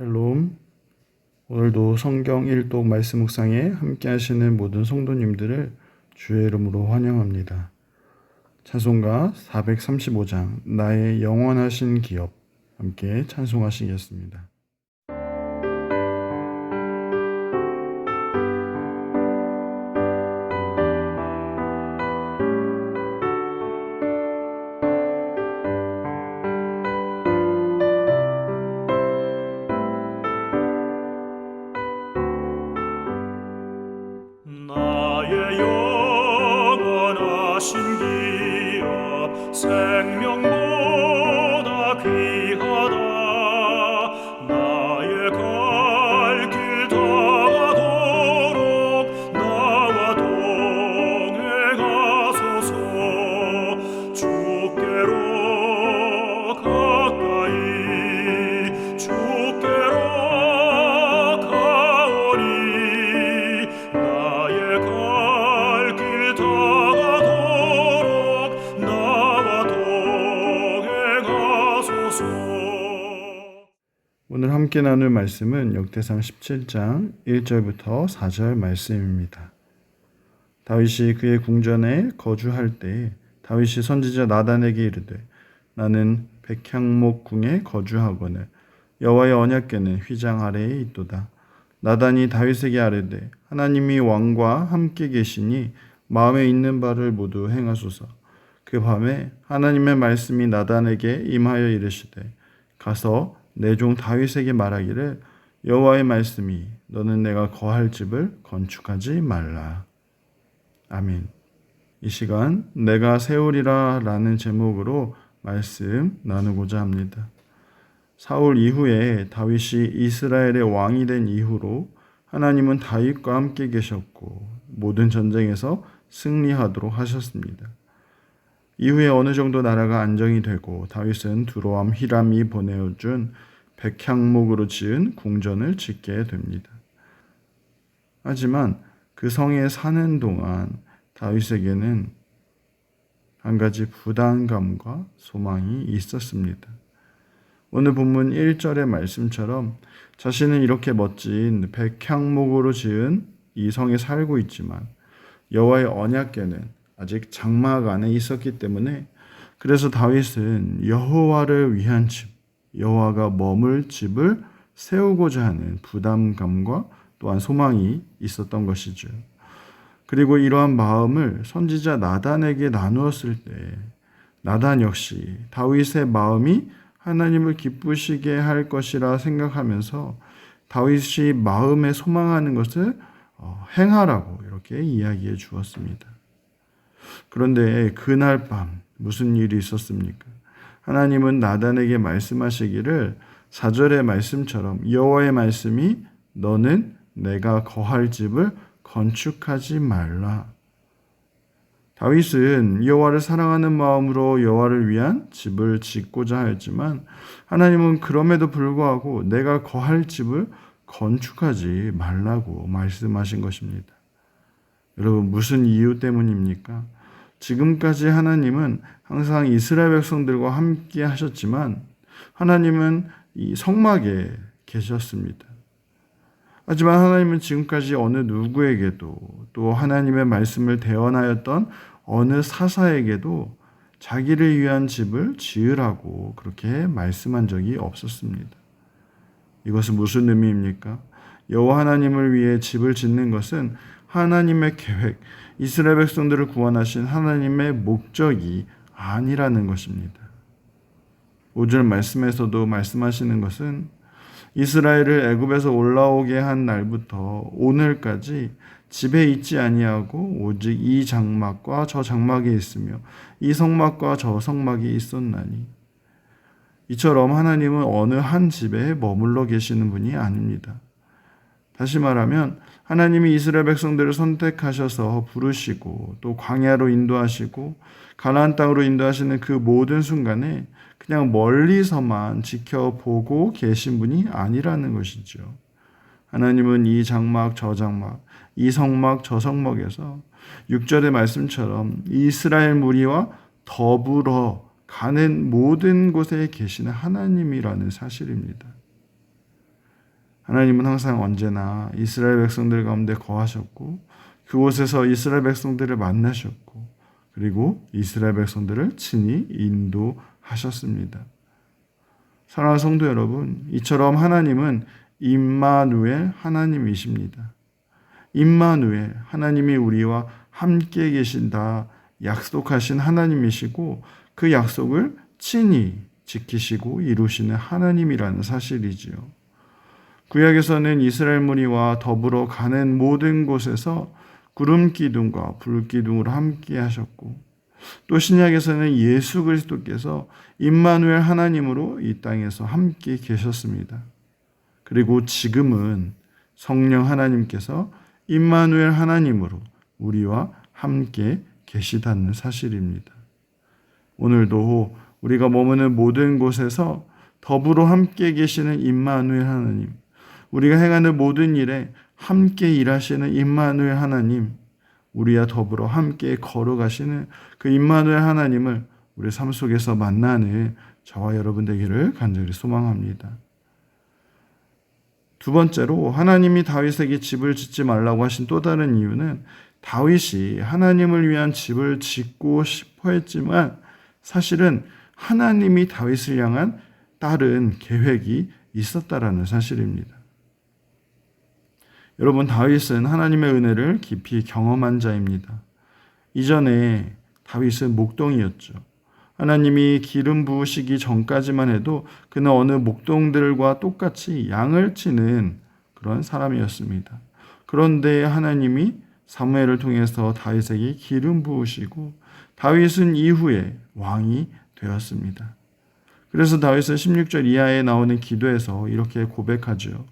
샬롬. 오늘도 성경 일독 말씀 묵상에 함께 하시는 모든 성도님들을 주의 이름으로 환영합니다. 찬송가 435장 나의 영원하신 기업 함께 찬송하시겠습니다. 나의 영원하신 기업 생명보다 귀하다. 나의 갈 길 다가도록 나와 동행하소서. 주께로 가까이 주께로 가오니 나의 갈 길 다가도록 나와 동행하소서. 오늘 함께 나눌 말씀은 역대상 17장 1절부터 4절 말씀입니다. 다윗이 그의 궁전에 거주할 때 다윗이 선지자 나단에게 이르되 나는 백향목 궁에 거주하거늘 여호와의 언약궤는 휘장 아래에 있도다. 나단이 다윗에게 아뢰되 하나님이 왕과 함께 계시니 마음에 있는 바를 모두 행하소서. 그 밤에 하나님의 말씀이 나단에게 임하여 이르시되 가서 내 종 다윗에게 말하기를 여호와의 말씀이 너는 내가 거할 집을 건축하지 말라. 아멘. 이 시간 내가 세우리라 라는 제목으로 말씀 나누고자 합니다. 사울 이후에 다윗이 이스라엘의 왕이 된 이후로 하나님은 다윗과 함께 계셨고 모든 전쟁에서 승리하도록 하셨습니다. 이후에 어느 정도 나라가 안정이 되고 다윗은 두로암 히람이 보내어준 백향목으로 지은 궁전을 짓게 됩니다. 하지만 그 성에 사는 동안 다윗에게는 한 가지 부담감과 소망이 있었습니다. 오늘 본문 1절의 말씀처럼 자신은 이렇게 멋진 백향목으로 지은 이 성에 살고 있지만 여호와의 언약궤는 아직 장막 안에 있었기 때문에 그래서 다윗은 여호와를 위한 집, 여호와가 머물 집을 세우고자 하는 부담감과 또한 소망이 있었던 것이죠. 그리고 이러한 마음을 선지자 나단에게 나누었을 때 나단 역시 다윗의 마음이 하나님을 기쁘시게 할 것이라 생각하면서 다윗이 마음에 소망하는 것을 행하라고 이렇게 이야기해 주었습니다. 그런데 그날 밤 무슨 일이 있었습니까? 하나님은 나단에게 말씀하시기를 4절의 말씀처럼 여호와의 말씀이 너는 내가 거할 집을 건축하지 말라. 다윗은 여호와를 사랑하는 마음으로 여호와를 위한 집을 짓고자 하였지만 하나님은 그럼에도 불구하고 내가 거할 집을 건축하지 말라고 말씀하신 것입니다. 여러분 무슨 이유 때문입니까? 지금까지 하나님은 항상 이스라엘 백성들과 함께 하셨지만 하나님은 이 성막에 계셨습니다. 하지만 하나님은 지금까지 어느 누구에게도 또 하나님의 말씀을 대언하였던 어느 사사에게도 자기를 위한 집을 지으라고 그렇게 말씀한 적이 없었습니다. 이것은 무슨 의미입니까? 여호와 하나님을 위해 집을 짓는 것은 하나님의 계획, 이스라엘 백성들을 구원하신 하나님의 목적이 아니라는 것입니다. 5절 말씀에서도 말씀하시는 것은 이스라엘을 애굽에서 올라오게 한 날부터 오늘까지 집에 있지 아니하고 오직 이 장막과 저 장막에 있으며 이 성막과 저 성막이 있었나니 이처럼 하나님은 어느 한 집에 머물러 계시는 분이 아닙니다. 다시 말하면 하나님이 이스라엘 백성들을 선택하셔서 부르시고 또 광야로 인도하시고 가나안 땅으로 인도하시는 그 모든 순간에 그냥 멀리서만 지켜보고 계신 분이 아니라는 것이죠. 하나님은 이 장막 저 장막, 이 성막 저 성막에서 6절의 말씀처럼 이스라엘 무리와 더불어 가는 모든 곳에 계시는 하나님이라는 사실입니다. 하나님은 항상 언제나 이스라엘 백성들 가운데 거하셨고 그곳에서 이스라엘 백성들을 만나셨고 그리고 이스라엘 백성들을 친히 인도하셨습니다. 사랑하는 성도 여러분, 이처럼 하나님은 임마누엘 하나님이십니다. 임마누엘, 하나님이 우리와 함께 계신다 약속하신 하나님이시고 그 약속을 친히 지키시고 이루시는 하나님이라는 사실이지요. 구약에서는 이스라엘 무리와 더불어 가는 모든 곳에서 구름 기둥과 불 기둥으로 함께 하셨고 또 신약에서는 예수 그리스도께서 임마누엘 하나님으로 이 땅에서 함께 계셨습니다. 그리고 지금은 성령 하나님께서 임마누엘 하나님으로 우리와 함께 계시다는 사실입니다. 오늘도 우리가 머무는 모든 곳에서 더불어 함께 계시는 임마누엘 하나님, 우리가 행하는 모든 일에 함께 일하시는 임마누엘 하나님, 우리와 더불어 함께 걸어가시는 그 임마누엘 하나님을 우리 삶 속에서 만나는 저와 여러분 되기를 간절히 소망합니다. 두 번째로 하나님이 다윗에게 집을 짓지 말라고 하신 또 다른 이유는 다윗이 하나님을 위한 집을 짓고 싶어 했지만 사실은 하나님이 다윗을 향한 다른 계획이 있었다라는 사실입니다. 여러분, 다윗은 하나님의 은혜를 깊이 경험한 자입니다. 이전에 다윗은 목동이었죠. 하나님이 기름 부으시기 전까지만 해도 그는 어느 목동들과 똑같이 양을 치는 그런 사람이었습니다. 그런데 하나님이 사무엘을 통해서 다윗에게 기름 부으시고 다윗은 이후에 왕이 되었습니다. 그래서 다윗은 16절 이하에 나오는 기도에서 이렇게 고백하죠.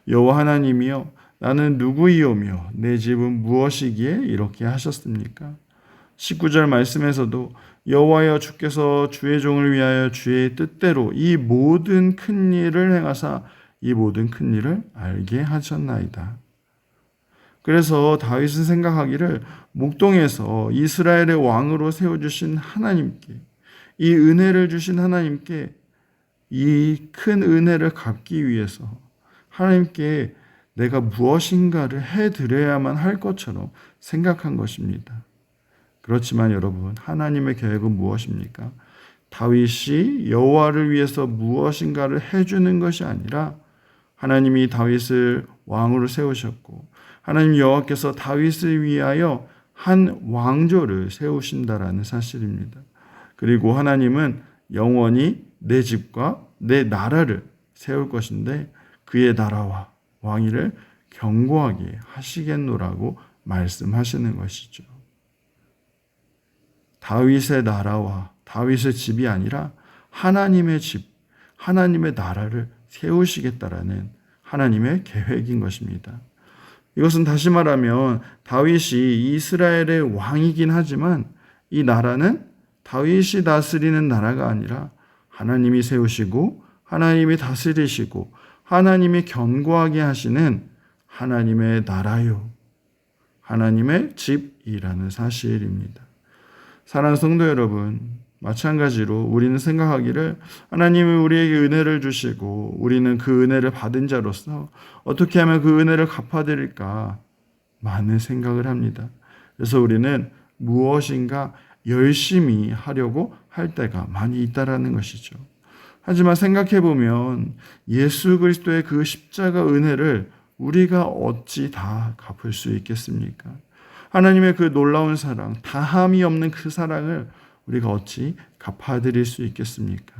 여호와 하나님이여, 나는 누구이오며 내 집은 무엇이기에 이렇게 하셨습니까? 19절 말씀에서도 여호와여, 주께서 주의 종을 위하여 주의 뜻대로 이 모든 큰 일을 행하사 이 모든 큰 일을 알게 하셨나이다. 그래서 다윗은 생각하기를 목동에서 이스라엘의 왕으로 세워주신 하나님께, 이 은혜를 주신 하나님께 이 큰 은혜를 갚기 위해서 하나님께 내가 무엇인가를 해드려야만 할 것처럼 생각한 것입니다. 그렇지만 여러분, 하나님의 계획은 무엇입니까? 다윗이 여호와를 위해서 무엇인가를 해주는 것이 아니라 하나님이 다윗을 왕으로 세우셨고 하나님 여호와께서 다윗을 위하여 한 왕조를 세우신다라는 사실입니다. 그리고 하나님은 영원히 내 집과 내 나라를 세울 것인데 그의 나라와 왕위를 견고하게 하시겠노라고 말씀하시는 것이죠. 다윗의 나라와 다윗의 집이 아니라 하나님의 집, 하나님의 나라를 세우시겠다라는 하나님의 계획인 것입니다. 이것은 다시 말하면 다윗이 이스라엘의 왕이긴 하지만 이 나라는 다윗이 다스리는 나라가 아니라 하나님이 세우시고 하나님이 다스리시고 하나님이 견고하게 하시는 하나님의 나라요, 하나님의 집이라는 사실입니다. 사랑하는 성도 여러분, 마찬가지로 우리는 생각하기를 하나님이 우리에게 은혜를 주시고 우리는 그 은혜를 받은 자로서 어떻게 하면 그 은혜를 갚아드릴까 많은 생각을 합니다. 그래서 우리는 무엇인가 열심히 하려고 할 때가 많이 있다라는 것이죠. 하지만 생각해보면 예수 그리스도의 그 십자가 은혜를 우리가 어찌 다 갚을 수 있겠습니까? 하나님의 그 놀라운 사랑, 다함이 없는 그 사랑을 우리가 어찌 갚아드릴 수 있겠습니까?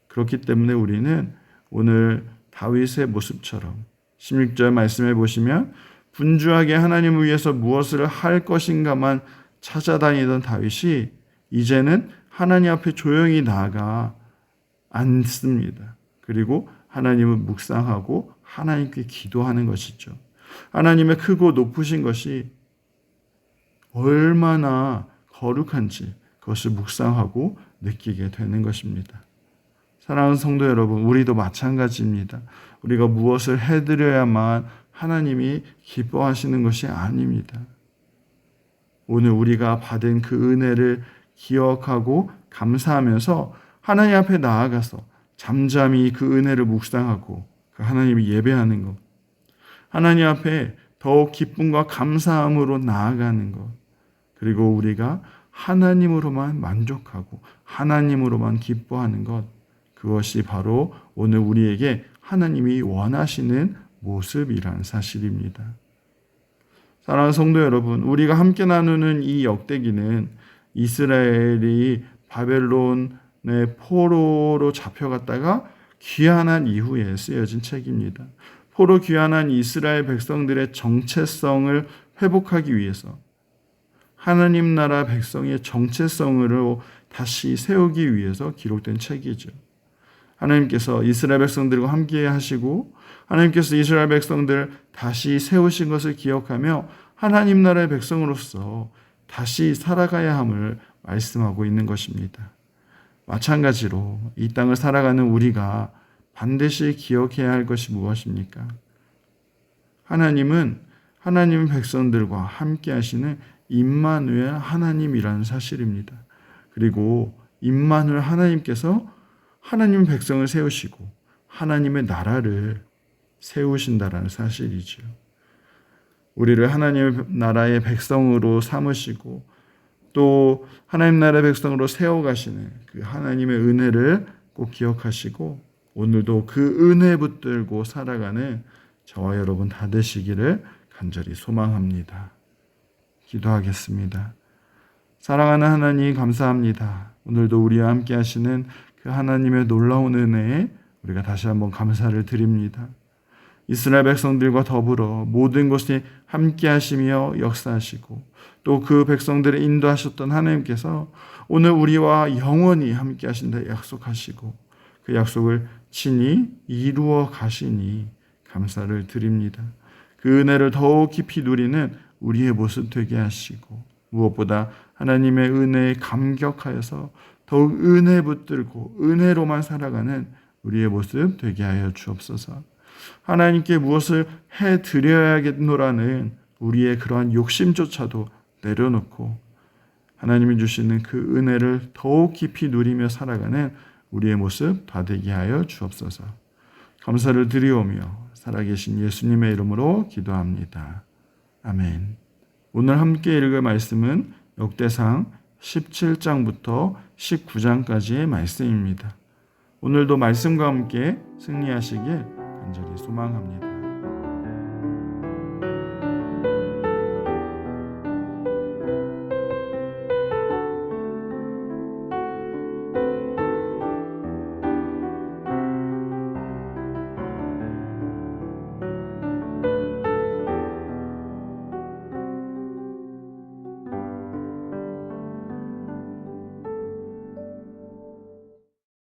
그렇기 때문에 우리는 오늘 다윗의 모습처럼 16절 말씀해 보시면 분주하게 하나님을 위해서 무엇을 할 것인가만 찾아다니던 다윗이 이제는 하나님 앞에 조용히 나아가 앉습니다. 그리고 하나님을 묵상하고 하나님께 기도하는 것이죠. 하나님의 크고 높으신 것이 얼마나 거룩한지 그것을 묵상하고 느끼게 되는 것입니다. 사랑하는 성도 여러분, 우리도 마찬가지입니다. 우리가 무엇을 해드려야만 하나님이 기뻐하시는 것이 아닙니다. 오늘 우리가 받은 그 은혜를 기억하고 감사하면서 하나님 앞에 나아가서 잠잠히 그 은혜를 묵상하고 그 하나님을 예배하는 것, 하나님 앞에 더욱 기쁨과 감사함으로 나아가는 것, 그리고 우리가 하나님으로만 만족하고 하나님으로만 기뻐하는 것, 그것이 바로 오늘 우리에게 하나님이 원하시는 모습이란 사실입니다. 사랑하는 성도 여러분, 우리가 함께 나누는 이 역대기는 이스라엘이 바벨론의 포로로 잡혀갔다가 귀환한 이후에 쓰여진 책입니다. 포로 귀환한 이스라엘 백성들의 정체성을 회복하기 위해서, 하나님 나라 백성의 정체성으로 다시 세우기 위해서 기록된 책이죠. 하나님께서 이스라엘 백성들과 함께 하시고 하나님께서 이스라엘 백성들을 다시 세우신 것을 기억하며 하나님 나라의 백성으로서 다시 살아가야 함을 말씀하고 있는 것입니다. 마찬가지로 이 땅을 살아가는 우리가 반드시 기억해야 할 것이 무엇입니까? 하나님은 하나님 백성들과 함께 하시는 임마누엘 하나님이라는 사실입니다. 그리고 임마누엘 하나님께서 하나님 백성을 세우시고 하나님의 나라를 세우신다라는 사실이죠. 우리를 하나님의 나라의 백성으로 삼으시고 또 하나님 나라의 백성으로 세워가시는 그 하나님의 은혜를 꼭 기억하시고 오늘도 그 은혜 붙들고 살아가는 저와 여러분 다 되시기를 간절히 소망합니다. 기도하겠습니다. 사랑하는 하나님 감사합니다. 오늘도 우리와 함께 하시는 그 하나님의 놀라운 은혜에 우리가 다시 한번 감사를 드립니다. 이스라엘 백성들과 더불어 모든 곳에 함께 하시며 역사하시고 또 그 백성들을 인도하셨던 하나님께서 오늘 우리와 영원히 함께 하신다 약속하시고 그 약속을 친히 이루어 가시니 감사를 드립니다. 그 은혜를 더욱 깊이 누리는 우리의 모습 되게 하시고 무엇보다 하나님의 은혜에 감격하여서 더욱 은혜 붙들고 은혜로만 살아가는 우리의 모습 되게 하여 주옵소서. 하나님께 무엇을 해드려야겠노라는 우리의 그러한 욕심조차도 내려놓고 하나님이 주시는 그 은혜를 더욱 깊이 누리며 살아가는 우리의 모습 다 되게 하여 주옵소서. 감사를 드리오며 살아계신 예수님의 이름으로 기도합니다. 아멘. 오늘 함께 읽을 말씀은 역대상 17장부터 19장까지의 말씀입니다. 오늘도 말씀과 함께 승리하시길 간절히 소망합니다.